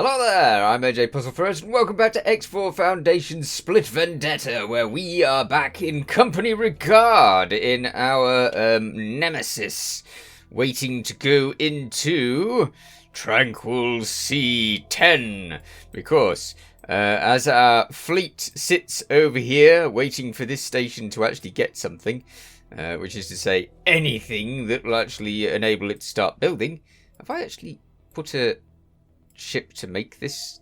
Hello there, I'm AJ PuzzleFerret, and welcome back to X4 Foundation's Split Vendetta, where we are back in company regard in our nemesis, waiting to go into Turquoise C9, because as our fleet sits over here, waiting for this station to actually get something, which is to say anything that will actually enable it to start building. Have I actually put a ship to make this?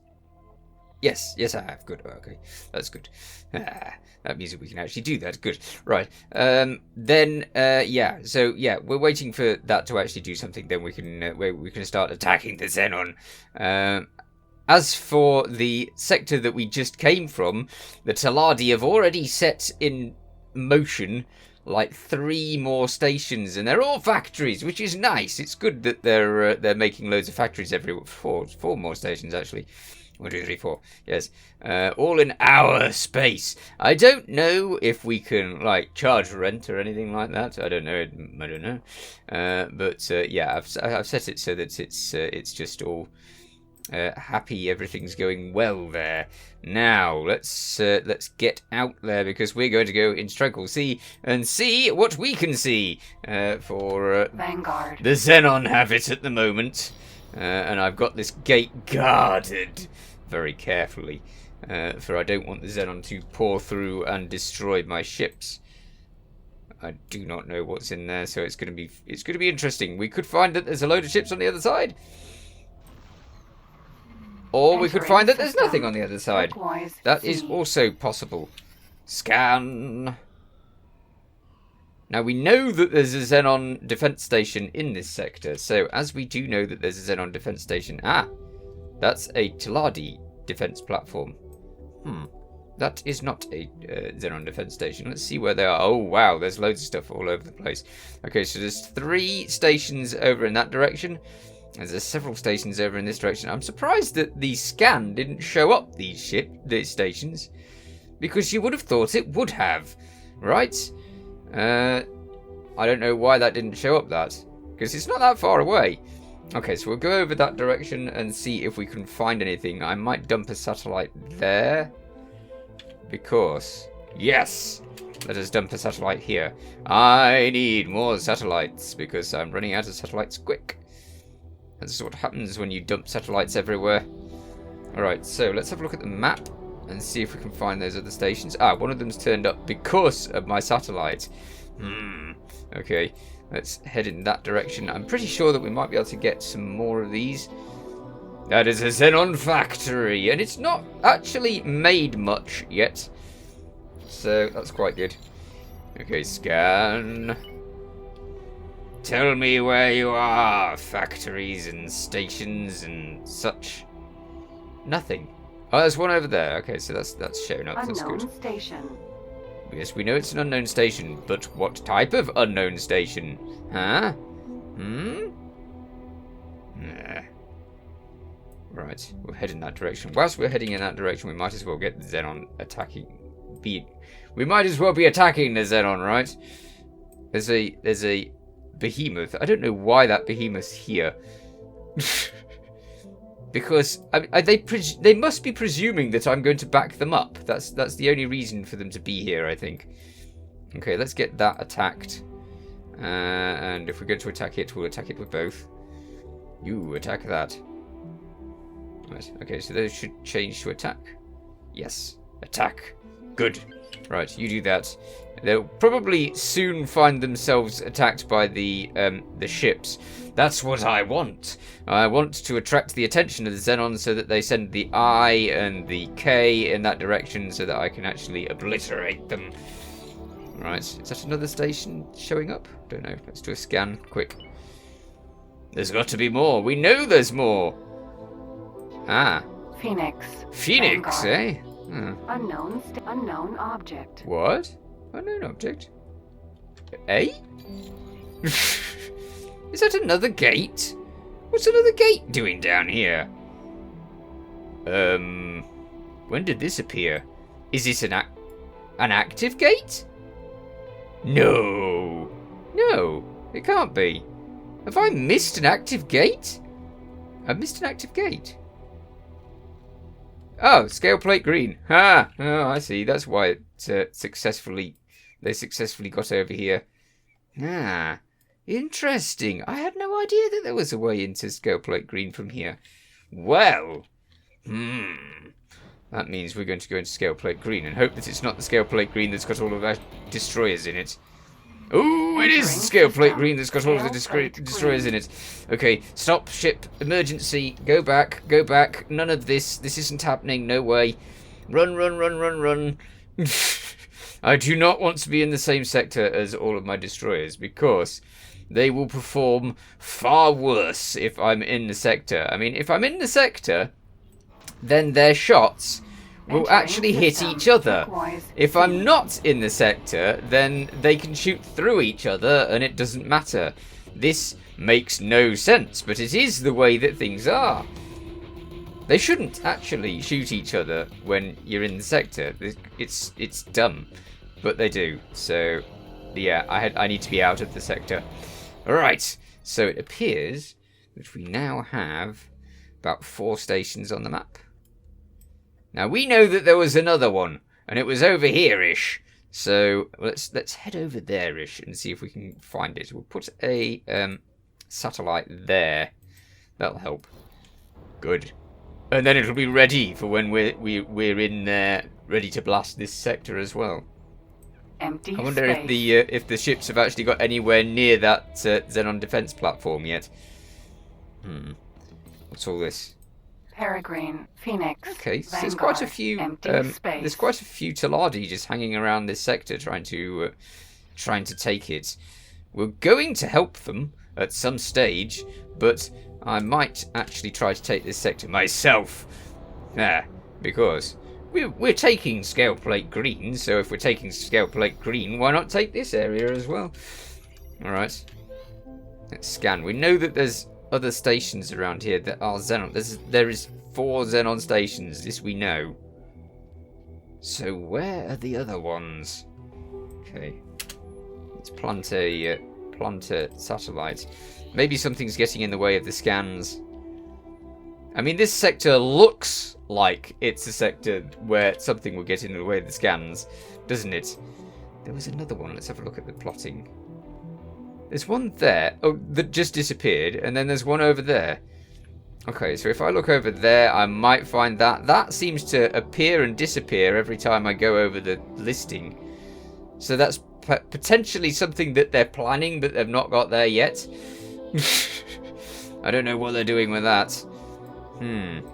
Yes I have. Good. Okay, that's good. That means that we can actually do that. Good. Right. Yeah. So yeah, we're waiting for that to actually do something. Then we can start attacking the Xenon. As for the sector that we just came from, the Teladi have already set in motion like 3 more stations, and they're all factories, which is nice. It's good that they're making loads of factories everywhere. 4 more stations actually. 1, 2, 3, 4. Yes, all in our space. I don't know if we can like charge rent or anything like that. I don't know. Yeah, I've set it so that it's just all happy. Everything's going well there. Now let's get out there, because we're going to go into Turquoise C and see what we can see for Vanguard. The Xenon have it at the moment, and I've got this gate guarded very carefully, for I don't want the Xenon to pour through and destroy my ships. I do not know what's in there, so it's going to be interesting. We could find that there's a load of ships on the other side. Or we could find that there's nothing on the other side. That is also possible. Scan. Now we know that there's a Xenon defense station in this sector. So as we do know that there's a Xenon defense station. That's a Teladi defense platform. That is not a Xenon defense station. Let's see where they are. Oh wow, there's loads of stuff all over the place. Okay, so there's 3 stations over in that direction. There's several stations over in this direction. I'm surprised that the scan didn't show up these stations, because you would have thought it would have, right? I don't know why that didn't show up, because it's not that far away. Okay, so we'll go over that direction and see if we can find anything. I might dump a satellite there, because yes, let us dump a satellite here. I need more satellites because I'm running out of satellites quick. That's what happens when you dump satellites everywhere. Alright, so let's have a look at the map and see if we can find those other stations. One of them's turned up because of my satellite. Okay, let's head in that direction. I'm pretty sure that we might be able to get some more of these. That is a Xenon factory, and it's not actually made much yet. So that's quite good. Okay, scan. Tell me where you are, factories and stations and such. Nothing. Oh, there's one over there. Okay, so that's showing up. That's good. Unknown station. Yes, we know it's an unknown station, but what type of unknown station? Huh? Nah. Right, we'll head in that direction. Whilst we're heading in that direction, we might as well get the Xenon attacking. We might as well be attacking the Xenon, right? There's a behemoth. I don't know why that behemoth's here. Because they must be presuming that I'm going to back them up. That's the only reason for them to be here, I think. Okay, let's get that attacked. And if we're going to attack it, we'll attack it with both. You attack that. Right, okay, so those should change to attack. Yes, attack. Good. Right, you do that. They'll probably soon find themselves attacked by the ships. That's what I want. I want to attract the attention of the Xenon so that they send the I and the K in that direction so that I can actually obliterate them. Right, is that another station showing up? Don't know. Let's do a scan, quick. There's got to be more. We know there's more. Phoenix. Phoenix, Vanguard. eh? Unknown object. What? Unknown object? Eh? Is that another gate? What's another gate doing down here? When did this appear? Is this an active gate? No. No, it can't be. Have I missed an active gate? I've missed an active gate. Oh, scale plate green. Ah, oh, I see. That's why it they successfully got over here. Ah, interesting. I had no idea that there was a way into scale plate green from here. Well, that means we're going to go into scale plate green and hope that it's not the scale plate green that's got all of our destroyers in it. Oh, it is the scale plate green that's got all of the destroyers in it. Okay, stop ship, emergency, go back, none of this isn't happening, no way. Run, run, run, run, run. I do not want to be in the same sector as all of my destroyers, because they will perform far worse if I'm in the sector. I mean, if I'm in the sector, then their shots will actually hit each other. If I'm not in the sector, then they can shoot through each other and it doesn't matter. This makes no sense, but it is the way that things are. They shouldn't actually shoot each other when you're in the sector. It's dumb, but they do. So, yeah, I need to be out of the sector. Alright, so it appears that we now have about 4 stations on the map. Now, we know that there was another one, and it was over here-ish. So, let's head over there-ish and see if we can find it. We'll put a satellite there. That'll help. Good. And then it'll be ready for when we're in there, ready to blast this sector as well. Empty I wonder space. if the ships have actually got anywhere near that Xenon defense platform yet. What's all this? Peregrine, Phoenix. Okay, so there's Vanguard, quite a few. empty space. There's quite a few Teladi just hanging around this sector, trying to take it. We're going to help them at some stage, but I might actually try to take this sector myself. Because we're taking scale plate green. So if we're taking scale plate green, why not take this area as well? All right. Let's scan. We know that there's other stations around here that are Xenon. There is 4 Xenon stations. This we know. So where are the other ones? Okay. Let's plant a satellite. Maybe something's getting in the way of the scans. I mean, this sector looks like it's a sector where something will get in the way of the scans, doesn't it? There was another one. Let's have a look at the plotting. There's one there. Oh, that just disappeared. And then there's one over there. Okay, so if I look over there, I might find that. That seems to appear and disappear every time I go over the listing. So that's potentially something that they're planning, but they've not got there yet. I don't know what they're doing with that.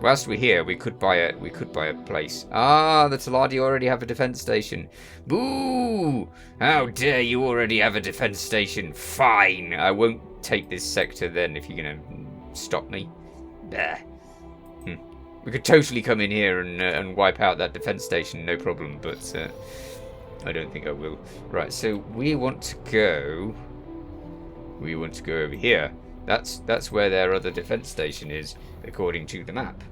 Whilst we're here, we could buy a place. Ah, the Teladi already have a defense station. Boo! How dare you already have a defense station? Fine, I won't take this sector then if you're gonna stop me. There. We could totally come in here and wipe out that defense station, no problem. But I don't think I will. Right, so we want to go. We want to go over here. That's where their other defense station is, according to the map.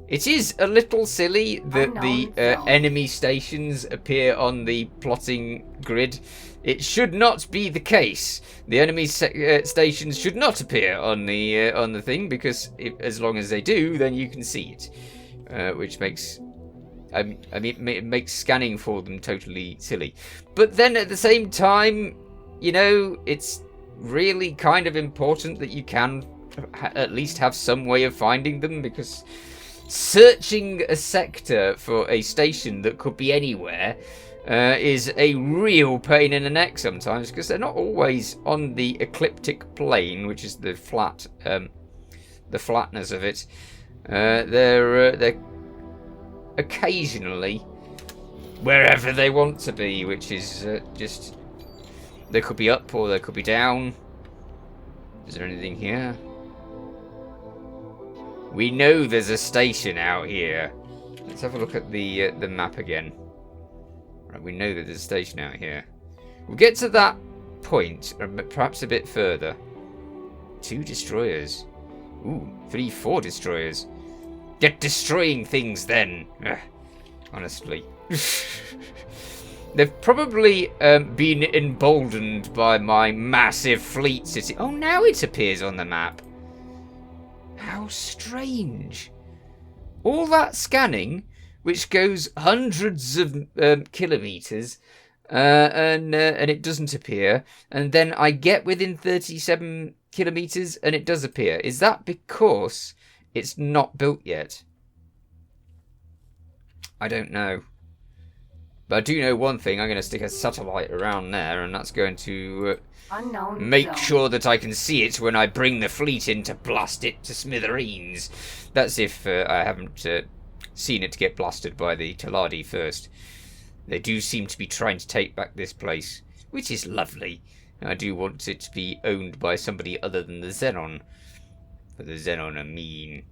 It is a little silly that the enemy stations appear on the plotting grid. It should not be the case. The enemy stations should not appear on the thing, because as long as they do, then you can see it, which makes. I mean, it makes scanning for them totally silly. But then at the same time, you know, it's really kind of important that you can at least have some way of finding them, because searching a sector for a station that could be anywhere is a real pain in the neck sometimes, because they're not always on the ecliptic plane, which is the flat, the flatness of it. They're occasionally wherever they want to be, which is just. They could be up or they could be down. Is there anything here? We know there's a station out here. Let's have a look at the map again. Right, we know that there's a station out here. We'll get to that point, or perhaps a bit further. 2 destroyers. Ooh, 4 destroyers. Get destroying things then. Ugh, honestly. They've probably been emboldened by my massive fleet city. Oh, now it appears on the map. How strange. All that scanning, which goes hundreds of kilometers, and it doesn't appear, and then I get within 37 kilometers and it does appear. Is that because it's not built yet? I don't know. But I do know one thing. I'm going to stick a satellite around there, and that's going to make sure that I can see it when I bring the fleet in to blast it to smithereens. That's if I haven't seen it get blasted by the Teladi first. They do seem to be trying to take back this place, which is lovely. I do want it to be owned by somebody other than the Xenon. For the Xenon are mean.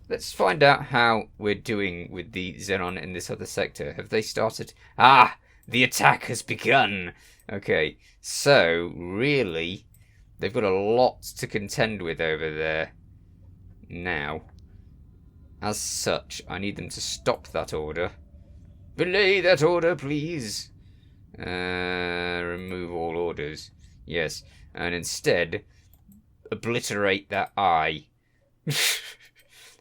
Let's find out how we're doing with the Xenon in this other sector. Have they started? Ah! The attack has begun! Okay, so, really, they've got a lot to contend with over there. Now, as such, I need them to stop that order. Belay that order, please! Remove all orders. Yes, and instead, obliterate that eye.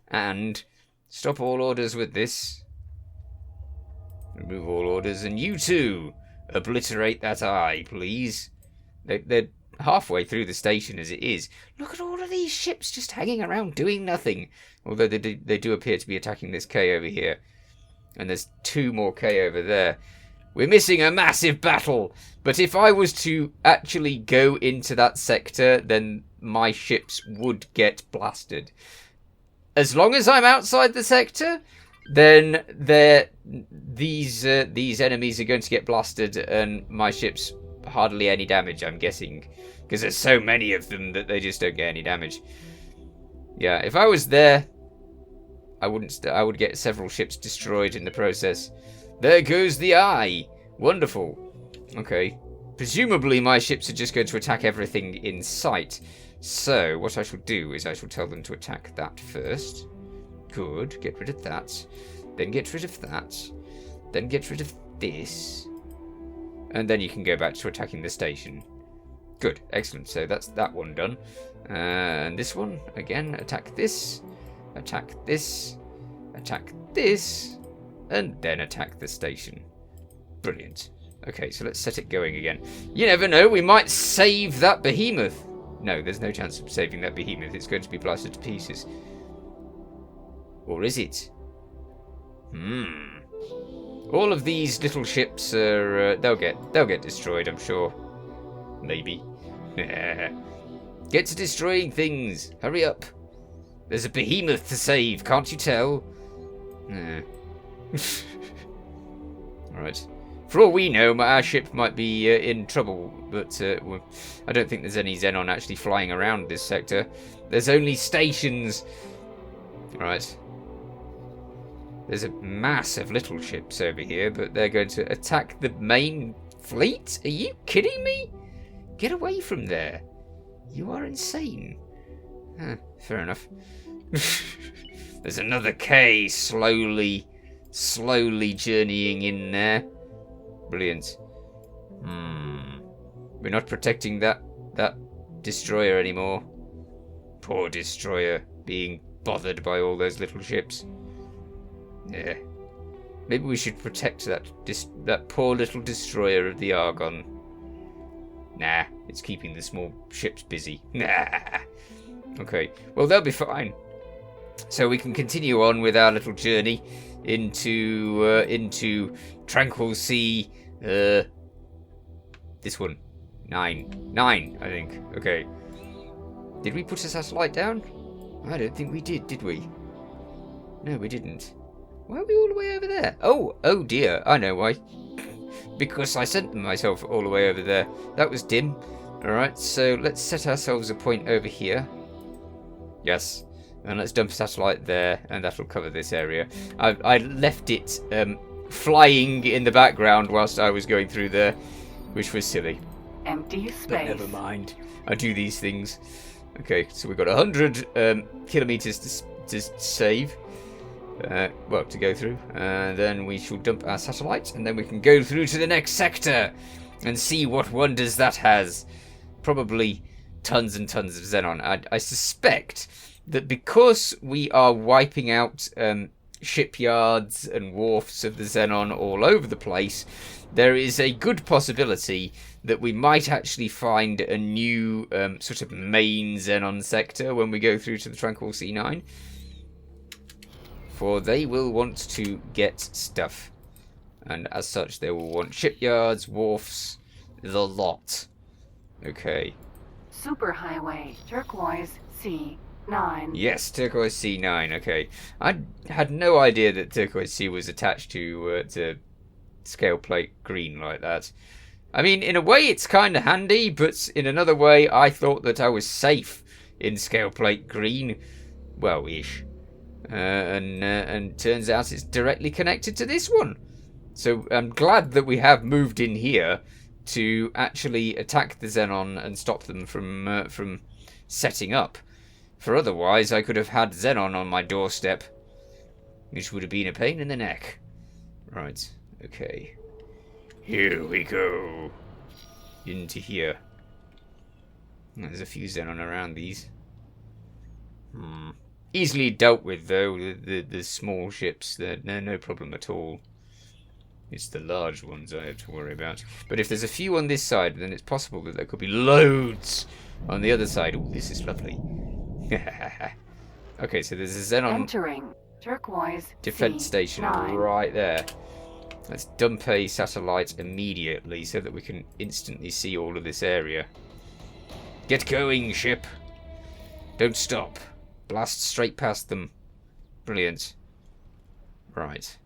And stop all orders with this. Remove all orders, and you too, obliterate that eye, please. They're halfway through the station as it is. Look at all of these ships just hanging around doing nothing. Although they do appear to be attacking this K over here. And there's 2 more K over there. We're missing a massive battle. But if I was to actually go into that sector, then my ships would get blasted. As long as I'm outside the sector, then these enemies are going to get blasted, and my ships hardly any damage, I'm guessing, because there's so many of them that they just don't get any damage. Yeah, if I was there, I would get several ships destroyed in the process. There goes the eye. Wonderful. Okay. Presumably my ships are just going to attack everything in sight. So, what I shall do is I shall tell them to attack that first. Good. Get rid of that. Then get rid of that. Then get rid of this. And then you can go back to attacking the station. Good. Excellent. So that's that one done. And this one, again, attack this. Attack this. Attack this. And then attack the station. Brilliant. Okay, so let's set it going again. You never know, we might save that behemoth. No, there's no chance of saving that behemoth. It's going to be blasted to pieces. Or is it? All of these little ships are they'll get destroyed, I'm sure. Maybe. Get to destroying things. Hurry up. There's a behemoth to save, can't you tell? Alright. For all we know, our ship might be in trouble, but I don't think there's any Xenon actually flying around this sector. There's only stations. Alright. There's a mass of little ships over here, but they're going to attack the main fleet? Are you kidding me? Get away from there. You are insane. Fair enough. There's another K slowly journeying in there. Brilliant. We're not protecting that destroyer anymore. Poor destroyer being bothered by all those little ships. Yeah. Maybe we should protect that poor little destroyer of the Argon. Nah, it's keeping the small ships busy. Nah. Okay, well they'll be fine. So we can continue on with our little journey into Tranquil C. This one. 9, I think. Okay. Did we put a satellite down? I don't think we did we? No, we didn't. Why are we all the way over there? Oh dear. I know why. Because I sent myself all the way over there. That was dim. Alright, so let's set ourselves a point over here. Yes. And let's dump a satellite there, and that'll cover this area. I left it flying in the background whilst I was going through there, which was silly. Empty space. But never mind. I do these things. Okay, so we've got 100 kilometers to save. Well, to go through. And then we shall dump our satellite, and then we can go through to the next sector and see what wonders that has. Probably tons and tons of Xenon. I suspect that because we are wiping out shipyards and wharfs of the Xenon all over the place, there is a good possibility that we might actually find a new sort of main Xenon sector when we go through to the Turquoise C9. For they will want to get stuff. And as such, they will want shipyards, wharfs, the lot. Okay. Superhighway, Turquoise C9. Yes, Turquoise C9, okay. I had no idea that Turquoise C was attached to scale plate green like that. I mean, in a way it's kind of handy, but in another way I thought that I was safe in scale plate green. Well, ish. And turns out it's directly connected to this one. So I'm glad that we have moved in here to actually attack the Xenon and stop them from setting up. For otherwise, I could have had Xenon on my doorstep, which would have been a pain in the neck. Right, okay. Here we go. Into here. There's a few Xenon around these. Easily dealt with, though. The small ships, they're no problem at all. It's the large ones I have to worry about. But if there's a few on this side, then it's possible that there could be loads on the other side. Oh, this is lovely. Okay, so there's a Xenon Entering Turquoise defense station right there. Let's dump a satellite immediately so that we can instantly see all of this area. Get going, ship. Don't stop. Blast straight past them. Brilliant. Right.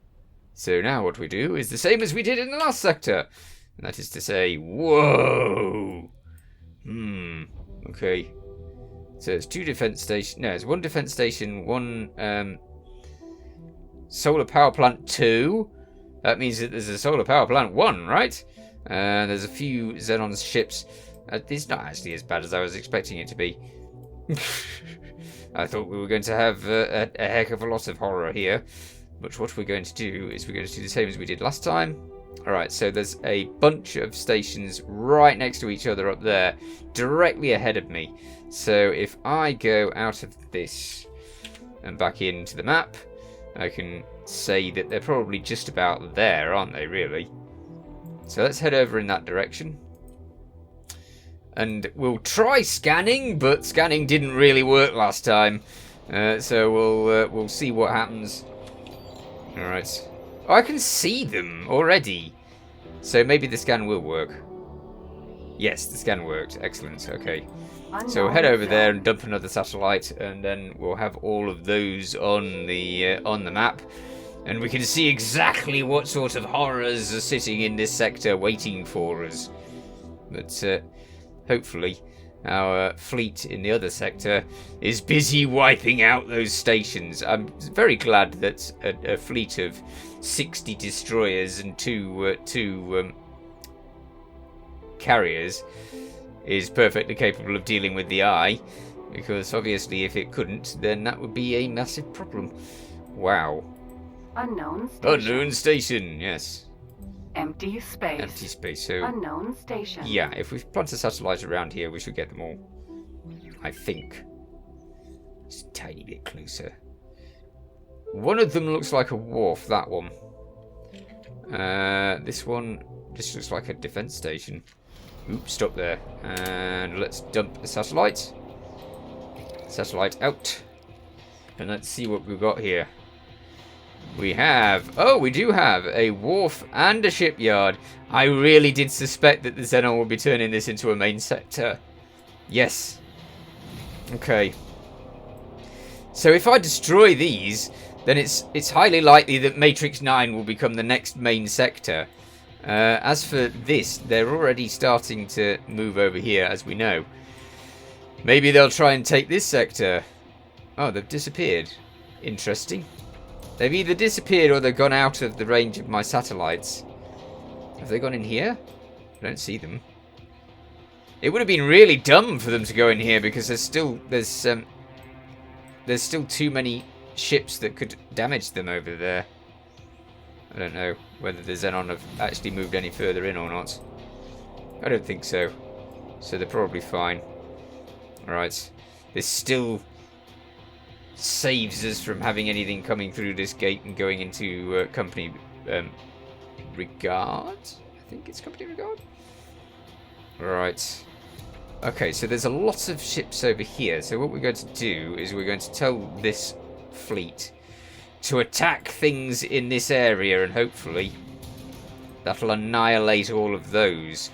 So now what we do is the same as we did in the last sector. And that is to say, whoa. Okay. So it's two defense stations. No, it's one defense station, one solar power plant 2. That means that there's a solar power plant 1, right? There's a few Xenon ships. It's not actually as bad as I was expecting it to be. I thought we were going to have a heck of a lot of horror here. But what we're going to do is we're going to do the same as we did last time. Alright, so there's a bunch of stations right next to each other up there, directly ahead of me. So if I go out of this and back into the map, I can say that they're probably just about there, aren't they, really? So let's head over in that direction. And we'll try scanning, but scanning didn't really work last time. So we'll see what happens. Alright. Oh, I can see them already. So maybe the scan will work. Yes, the scan worked. Excellent. Okay. So we'll head over there and dump another satellite, and then we'll have all of those on the map, and we can see exactly what sort of horrors are sitting in this sector waiting for us. But hopefully our fleet in the other sector is busy wiping out those stations. I'm very glad that a fleet of 60 destroyers and two carriers is perfectly capable of dealing with the Eye, because obviously if it couldn't, then that would be a massive problem. Wow. Unknown station. Unknown station, yes. Empty space. Empty space, so... Unknown station. Yeah, if we plant a satellite around here, we should get them all. I think. Just a tiny bit closer. One of them looks like a wharf, that one. This one just looks like a defense station. Oops, stop there. And let's dump a satellite. Satellite out. And let's see what we've got here. We have... Oh, we do have a wharf and a shipyard. I really did suspect that the Xenon would be turning this into a main sector. Yes. Okay. So if I destroy these, then it's highly likely that Matrix 9 will become the next main sector. As for this, they're already starting to move over here, as we know. Maybe they'll try and take this sector. Oh, they've disappeared. Interesting. They've either disappeared or they've gone out of the range of my satellites. Have they gone in here? I don't see them. It would have been really dumb for them to go in here, because there's still too many ships that could damage them over there. I don't know whether the Xenon have actually moved any further in or not. I don't think so. So they're probably fine. Alright. There's still saves us from having anything coming through this gate and going into company regard. I think it's company regard. Right. Okay, so there's a lot of ships over here. So what we're going to do is we're going to tell this fleet to attack things in this area, and hopefully that'll annihilate all of those.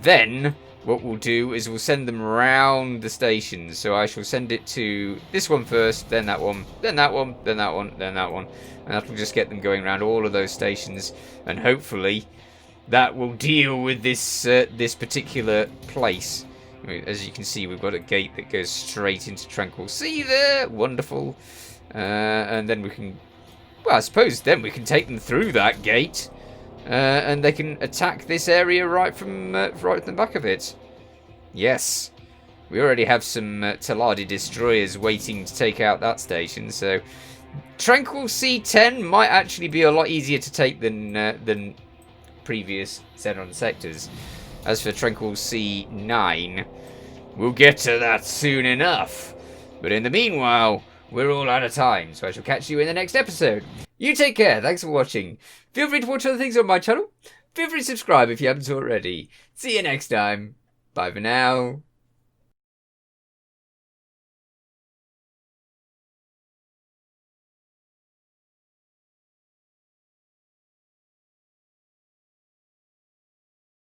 Then what we'll do is we'll send them round the stations. So I shall send it to this one first, then that one, then that one, then that one, then that one. And that'll just get them going around all of those stations. And hopefully that will deal with this this particular place. As you can see, we've got a gate that goes straight into Tranquil C there. Wonderful. And then we can... Well, I suppose then we can take them through that gate. And they can attack this area right from the back of it. Yes. We already have some Teladi destroyers waiting to take out that station. So Tranquil C10 might actually be a lot easier to take than previous Xenon sectors. As for Tranquil C9, we'll get to that soon enough. But in the meanwhile, we're all out of time, so I shall catch you in the next episode. You take care, thanks for watching. Feel free to watch other things on my channel. Feel free to subscribe if you haven't already. See you next time. Bye for now.